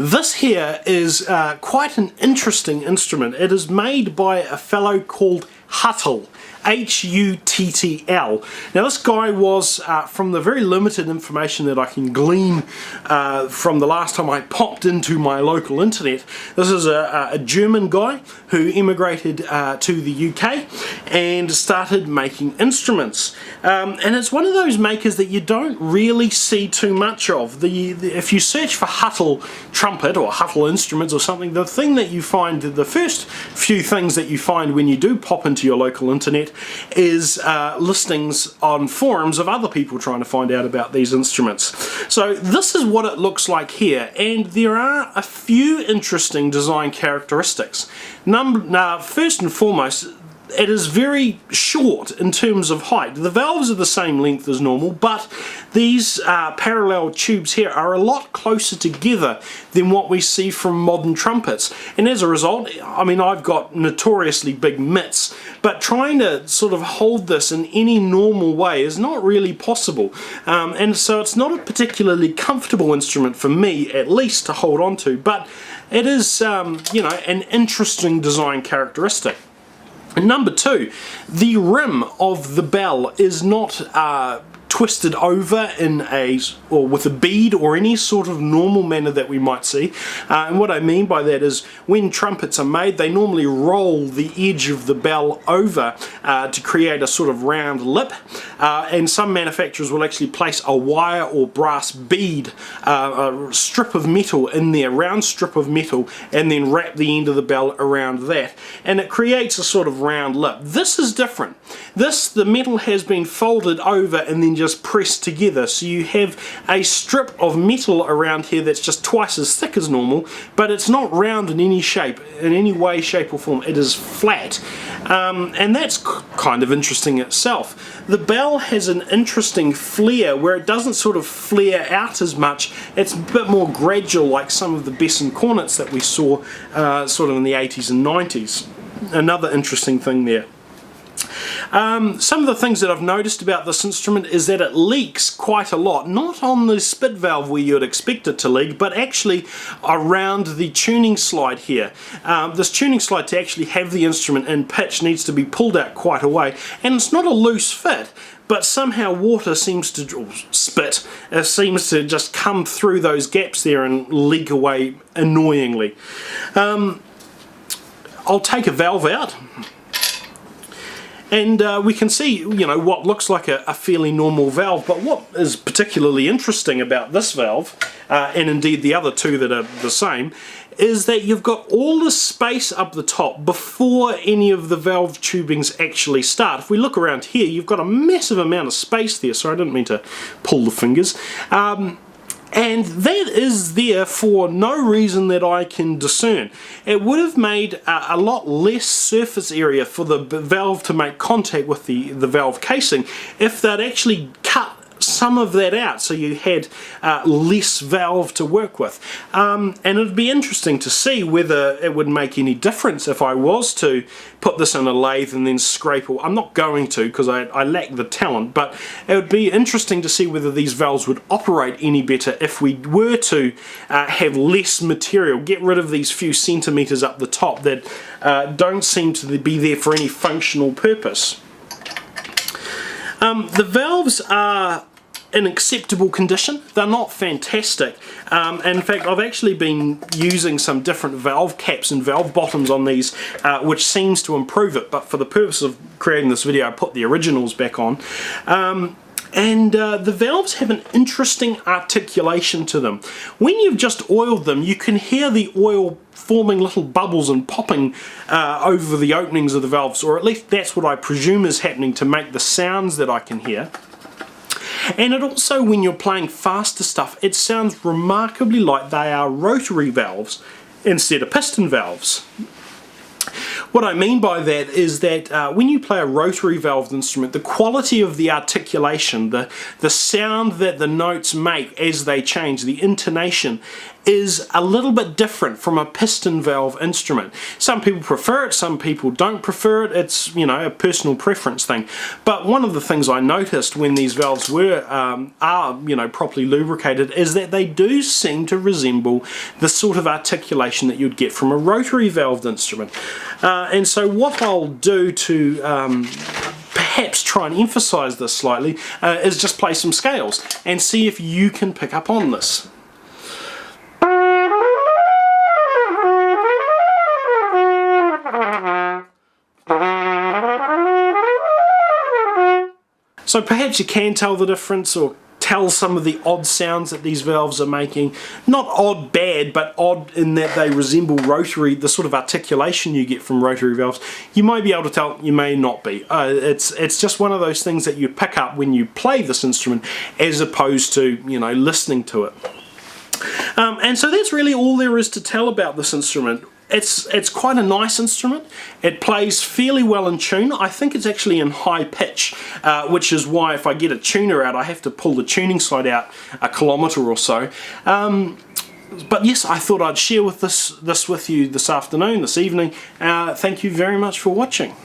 This here is quite an interesting instrument. It is made by a fellow called Huttl. Huttl. Now this guy was, from the very limited information that I can glean from the last time I popped into my local internet, this is a German guy who immigrated to the UK and started making instruments. And it's one of those makers that you don't really see too much of. If you search for Huttl Trumpet or Huttl instruments or something, the thing that you find, the first few things that you find when you do pop into your local internet is listings on forums of other people trying to find out about these instruments. So this is what it looks like here, and there are a few interesting design characteristics. First and foremost, it is very short in terms of height. The valves are the same length as normal, but these parallel tubes here are a lot closer together than what we see from modern trumpets. And as a result, I mean, I've got notoriously big mitts, but trying to sort of hold this in any normal way is not really possible. And so it's not a particularly comfortable instrument for me, at least, to hold on to, but it is, you know, an interesting design characteristic. And number two, the rim of the bell is not twisted over or with a bead or any sort of normal manner that we might see. And what I mean by that is when trumpets are made, they normally roll the edge of the bell over to create a sort of round lip, and some manufacturers will actually place a wire or brass bead, a strip of metal in there, round strip of metal, and then wrap the end of the bell around that, and it creates a sort of round lip. This is different. The metal has been folded over and then just pressed together, so you have a strip of metal around here that's just twice as thick as normal, but it's not round in any shape, in any way, shape or form. It is flat, and that's kind of interesting itself. The bell has an interesting flare where it doesn't sort of flare out as much. It's a bit more gradual, like some of the Besson cornets that we saw sort of in the 80s and 90s. Another interesting thing there. Some of the things that I've noticed about this instrument is that it leaks quite a lot, not on the spit valve where you'd expect it to leak, but actually around the tuning slide here. This tuning slide, to actually have the instrument in pitch, needs to be pulled out quite a way, and it's not a loose fit, but somehow water seems to, or spit, seems to just come through those gaps there and leak away annoyingly. I'll take a valve out, and we can see, you know, what looks like a fairly normal valve, but what is particularly interesting about this valve, and indeed the other two that are the same, is that you've got all the space up the top before any of the valve tubings actually start. If we look around here, you've got a massive amount of space there. Sorry, I didn't mean to pull the fingers. And that is there for no reason that I can discern. It would have made a lot less surface area for the valve to make contact with the valve casing if they'd actually cut some of that out, so you had less valve to work with. And it'd be interesting to see whether it would make any difference if I was to put this in a lathe and then scrape. I'm not going to, because I lack the talent, but it would be interesting to see whether these valves would operate any better if we were to have less material, get rid of these few centimeters up the top that don't seem to be there for any functional purpose. The valves are in acceptable condition. They're not fantastic. In fact, I've actually been using some different valve caps and valve bottoms on these, which seems to improve it, but for the purpose of creating this video I put the originals back on. And the valves have an interesting articulation to them. When you've just oiled them, you can hear the oil forming little bubbles and popping over the openings of the valves, or at least that's what I presume is happening to make the sounds that I can hear. And it also, when you're playing faster stuff, it sounds remarkably like they are rotary valves instead of piston valves. What I mean by that is that when you play a rotary valved instrument, the quality of the articulation, the sound that the notes make as they change, the intonation, is a little bit different from a piston valve instrument. Some people prefer it, some people don't prefer it. It's, you know, a personal preference thing. But one of the things I noticed when these valves are, you know, properly lubricated is that they do seem to resemble the sort of articulation that you'd get from a rotary valved instrument. And so what I'll do to perhaps try and emphasize this slightly is just play some scales and see if you can pick up on this. So perhaps you can tell the difference, or tell some of the odd sounds that these valves are making. Not odd bad, but odd in that they resemble rotary, the sort of articulation you get from rotary valves. You may be able to tell, you may not be. It's just one of those things that you pick up when you play this instrument as opposed to, you know, listening to it. And so that's really all there is to tell about this instrument. It's quite a nice instrument. It plays fairly well in tune. I think it's actually in high pitch, which is why if I get a tuner out I have to pull the tuning slide out a kilometre or so. But yes, I thought I'd share this with you this afternoon, this evening. Thank you very much for watching.